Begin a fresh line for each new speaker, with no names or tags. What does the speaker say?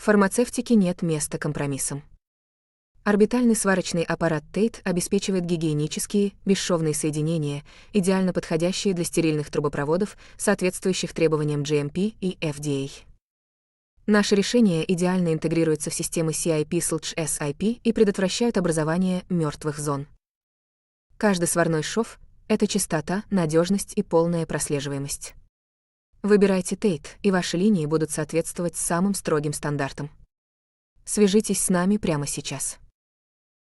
В фармацевтике нет места компромиссам. Орбитальный сварочный аппарат Tate обеспечивает гигиенические, бесшовные соединения, идеально подходящие для стерильных трубопроводов, соответствующих требованиям GMP и FDA. Наши решения идеально интегрируются в системы CIP/SIP и предотвращают образование мертвых зон. Каждый сварной шов — это чистота, надежность и полная прослеживаемость. Выбирайте Tate, и ваши линии будут соответствовать самым строгим стандартам. Свяжитесь с нами прямо сейчас.